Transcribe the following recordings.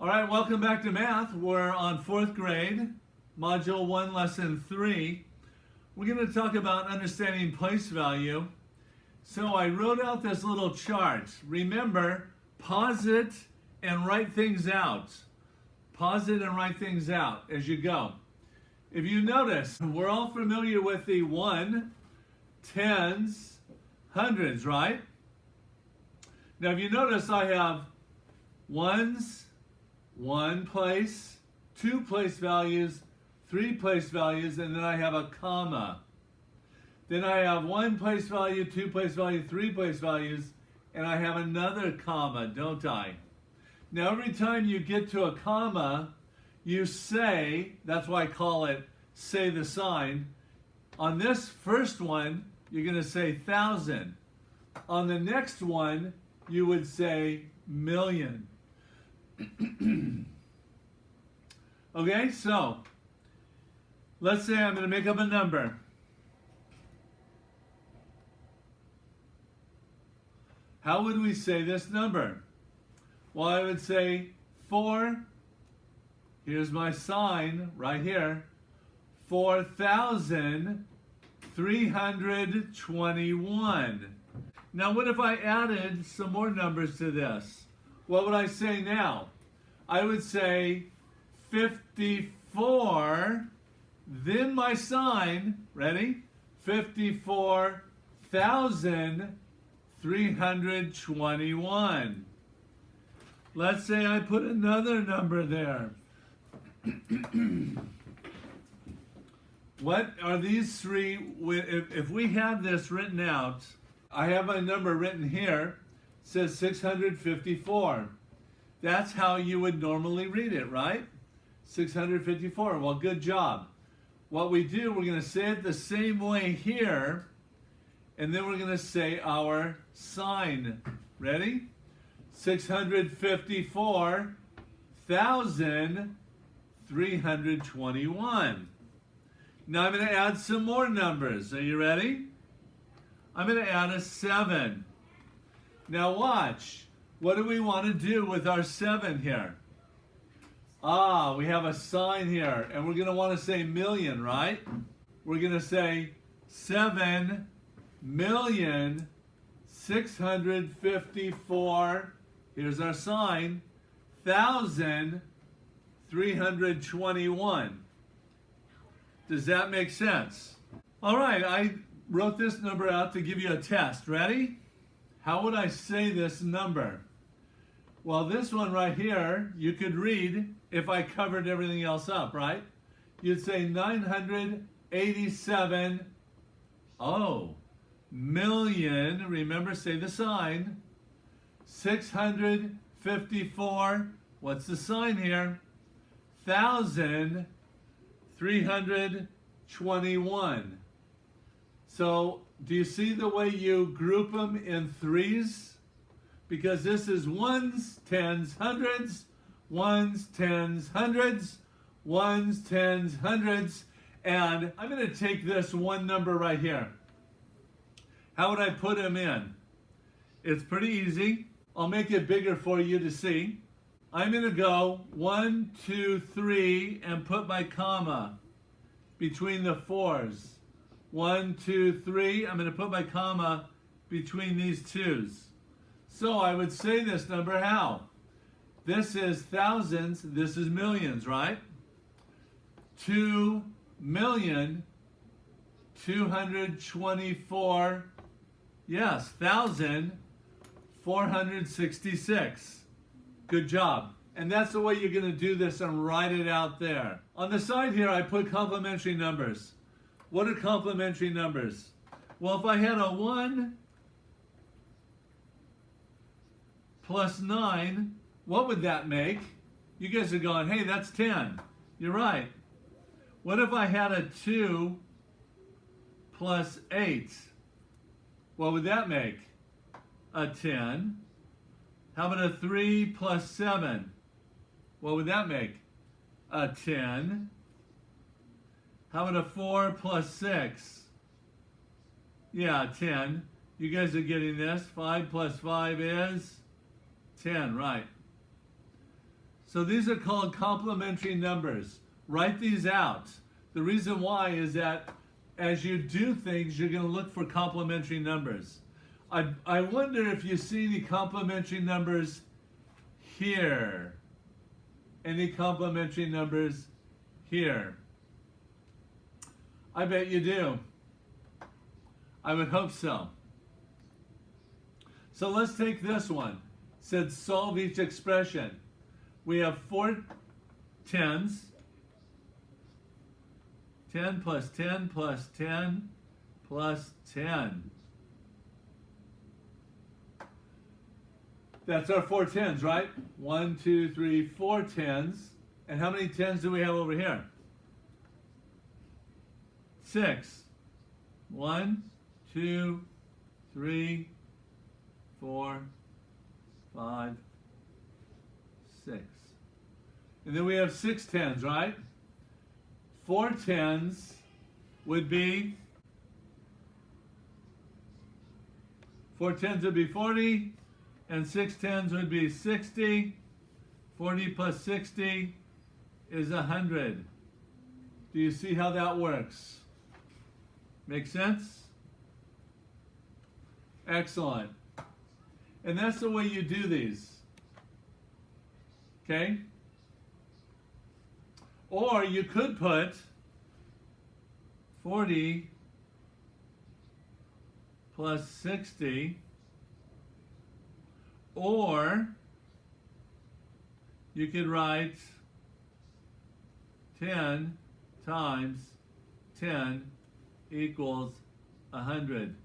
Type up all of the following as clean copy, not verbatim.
All right, welcome back to math. We're on 4th grade, Module 1, Lesson 3. We're going to talk about understanding place value. So I wrote out this little chart. Remember, pause it and write things out. Pause it and write things out as you go. If you notice, we're all familiar with the 1, 10s, 100s, right? Now if you notice, I have ones, 1 place, 2 place values, 3 place values, and then I have a comma. Then I have 1 place value, 2 place value, 3 place values, and I have another comma, don't I? Now every time you get to a comma, you say, that's why I call it say the sign. On this first one, you're going to say thousand. On the next one, you would say million. Okay, so let's say I'm going to make up a number. How would we say this number? Well, I would say 4, here's my sign right here, 4,321. Now, what if I added some more numbers to this? What would I say now? I would say 54, then my sign, ready? 54,321. Let's say I put another number there. What are these three? If we had this written out, I have my number written here. It says 654. That's how you would normally read it, right? 654. Well, good job. What we do, we're going to say it the same way here, and then we're going to say our sign. Ready? 654,321. Now I'm going to add some more numbers. Are you ready? I'm going to add a 7. Now watch. What do we want to do with our 7 here? We have a sign here, and we're going to want to say million, right? We're going to say 7,654,000. Here's our sign, 1,321. Does that make sense? All right, I wrote this number out to give you a test. Ready? How would I say this number? Well, this one right here, you could read if I covered everything else up, right? You'd say 987, million, remember, say the sign, 654, what's the sign here? 1,321. So, do you see the way you group them in threes? Because this is ones, tens, hundreds, ones, tens, hundreds, ones, tens, hundreds, and I'm going to take this one number right here. How would I put them in? It's pretty easy. I'll make it bigger for you to see. I'm going to go 1, 2, 3 and put my comma between the 4s. 1, 2, 3. I'm going to put my comma between these 2s. So I would say this number how? This is thousands, this is millions, right? 2,224,000, yes, 1,466. Good job. And that's the way you're going to do this and write it out there. On the side here, I put complementary numbers. What are complementary numbers? Well, if I had a 1 plus 9, what would that make? You guys are going, hey, that's 10. You're right. What if I had a 2 plus 8? What would that make? A 10. How about a 3 plus 7? What would that make? A 10. How about a 4 plus 6? Yeah, 10. You guys are getting this. 5 plus 5 is 10, right. So these are called complementary numbers. Write these out. The reason why is that as you do things, you're going to look for complementary numbers. I wonder if you see any complementary numbers here. Any complementary numbers here? I bet you do. I would hope so. So let's take this one. It said solve each expression. We have 4 tens. 10 plus 10 plus 10 plus 10. That's our 4 tens, right? 1, 2, 3, 4 tens. And how many tens do we have over here? 6. 1, 2, 3, 4, 5, 6. And then we have 6 tens, right? 4 tens would be 40, and 6 tens would be 60. 40 plus 60 is 100. Do you see how that works? Make sense? Excellent. And that's the way you do these. Okay? Or you could put 40 plus 60, or you could write 10 times 10 equals 100.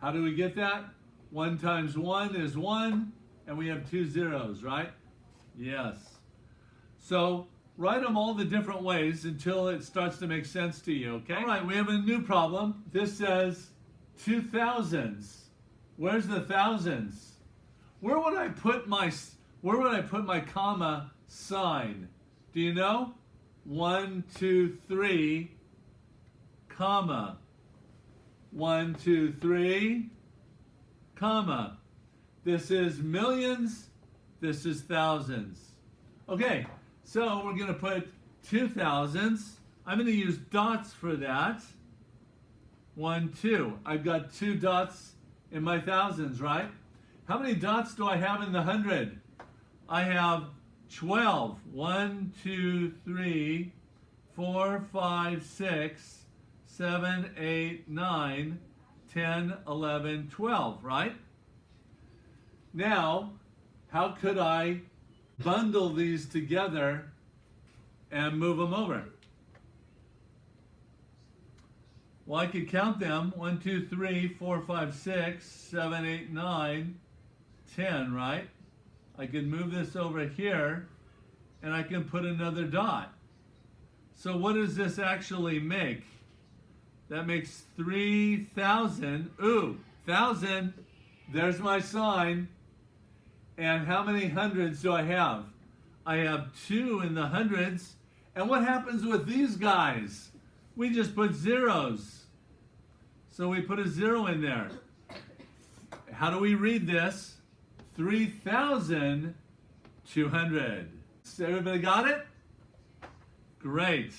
How do we get that? 1 times 1 is 1, and we have 2 zeros, right? Yes. So write them all the different ways until it starts to make sense to you, okay? All right, we have a new problem. This says 2 thousands. Where's the thousands? Where would I put my comma sign? Do you know? 1, 2, 3, comma. 1, 2, 3, comma. This is millions. This is thousands. Okay, so we're going to put 2 thousands. I'm going to use dots for that. 1, 2. I've got 2 dots in my thousands, right? How many dots do I have in the 100? I have 12. 1, 2, 3, 4, 5, 6, 7, 8, 9, 10, 11, 12, right? Now, how could I bundle these together and move them over? Well, I could count them. 1, 2, 3, 4, 5, 6, 7, 8, 9, 10, right? I can move this over here, and I can put another dot. So what does this actually make? That makes 3,000. Ooh, 1,000. There's my sign. And how many hundreds do I have? I have 2 in the hundreds. And what happens with these guys? We just put zeros. So we put a 0 in there. How do we read this? 3,200. So everybody got it? Great.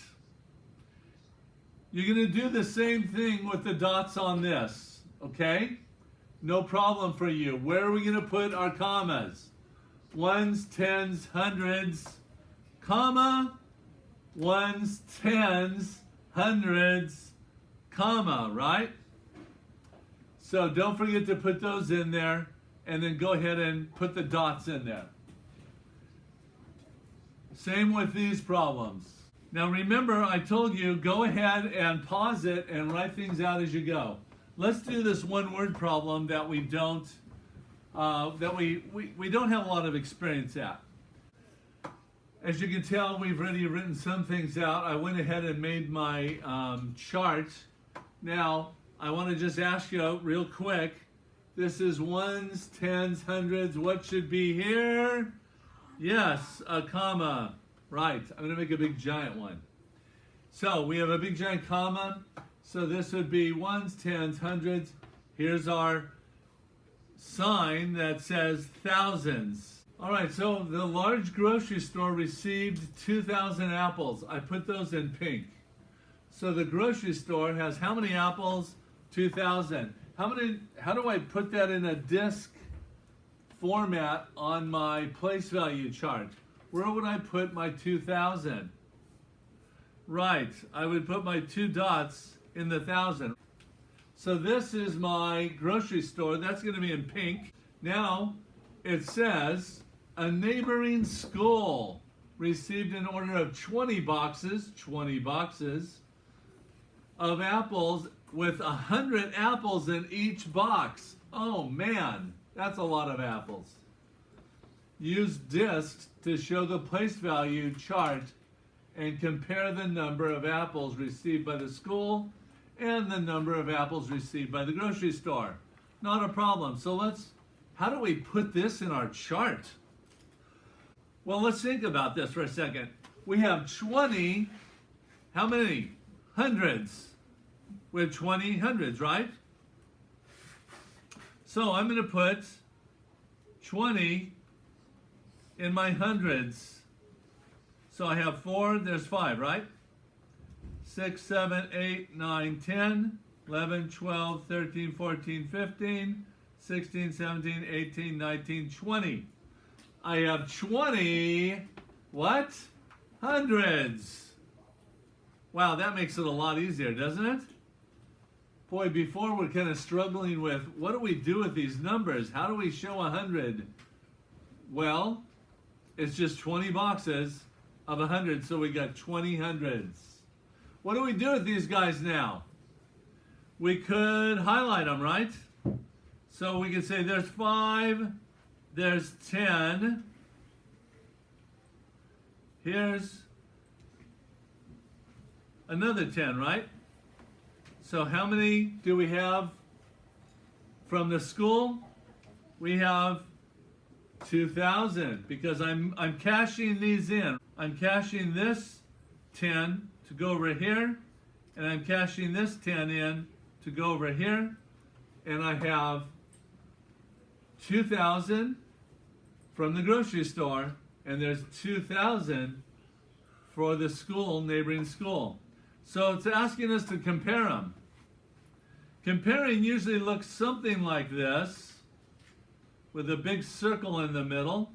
You're going to do the same thing with the dots on this, okay? No problem for you. Where are we going to put our commas? Ones, tens, hundreds, comma, ones, tens, hundreds, comma, right? So don't forget to put those in there, and then go ahead and put the dots in there. Same with these problems. Now remember, I told you, go ahead and pause it and write things out as you go. Let's do this one word problem that we don't have a lot of experience at. As you can tell, we've already written some things out. I went ahead and made my chart. Now, I want to just ask you real quick. This is ones, tens, hundreds. What should be here? Yes, a comma. Right, I'm going to make a big giant one. So we have a big giant comma. So this would be ones, tens, hundreds. Here's our sign that says thousands. All right, so the large grocery store received 2,000 apples. I put those in pink. So the grocery store has how many apples? 2,000. How do I put that in a disc format on my place value chart? Where would I put my 2,000? Right, I would put my 2 dots in the 1,000. So this is my grocery store. That's going to be in pink. Now it says a neighboring school received an order of 20 boxes of apples with 100 apples in each box. Oh man, that's a lot of apples. Use discs to show the place value chart and compare the number of apples received by the school and the number of apples received by the grocery store. Not a problem. So how do we put this in our chart? Well, let's think about this for a second. We have 20, how many? Hundreds. We have 20 hundreds, right? So I'm going to put 20 in my hundreds. So I have 4, there's 5, right? 6, 7, 8, 9, 10, 11, 12, 13, 14, 15, 16, 17, 18, 19, 20. I have 20, what? Hundreds. Wow, that makes it a lot easier, doesn't it? Boy, before we're kind of struggling with, what do we do with these numbers? How do we show 100? Well, it's just 20 boxes of 100, so we got 20 hundreds. What do we do with these guys now? We could highlight them, right? So we can say there's 5, there's 10. Here's another 10, right? So how many do we have from the school? We have 2,000 because I'm cashing these in. I'm cashing this 10 to go over here, and I'm cashing this 10 in to go over here, and I have 2,000 from the grocery store, and there's 2,000 for the school, neighboring school. So it's asking us to compare them. Comparing usually looks something like this, with a big circle in the middle.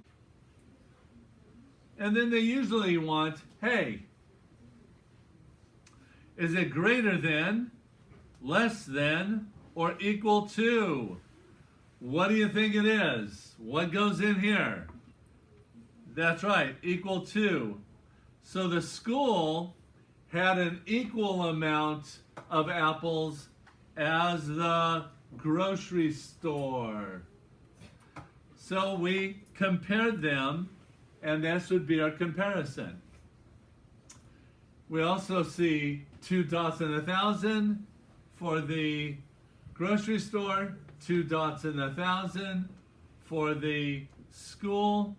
And then they usually want, hey, is it greater than, less than, or equal to? What do you think it is? What goes in here? That's right, equal to. So the school had an equal amount of apples as the grocery store. So we compared them, and this would be our comparison. We also see 2 dots in 1,000 for the grocery store, 2 dots in 1,000 for the school.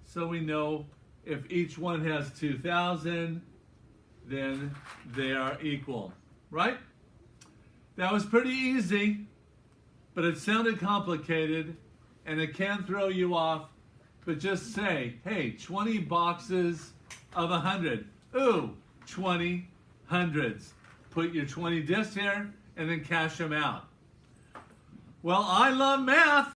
So we know if each one has 2,000, then they are equal, right? That was pretty easy, but it sounded complicated, and it can throw you off. But just say, hey, 20 boxes of 100. Ooh, 20 hundreds. Put your 20 discs here and then cash them out. Well, I love math.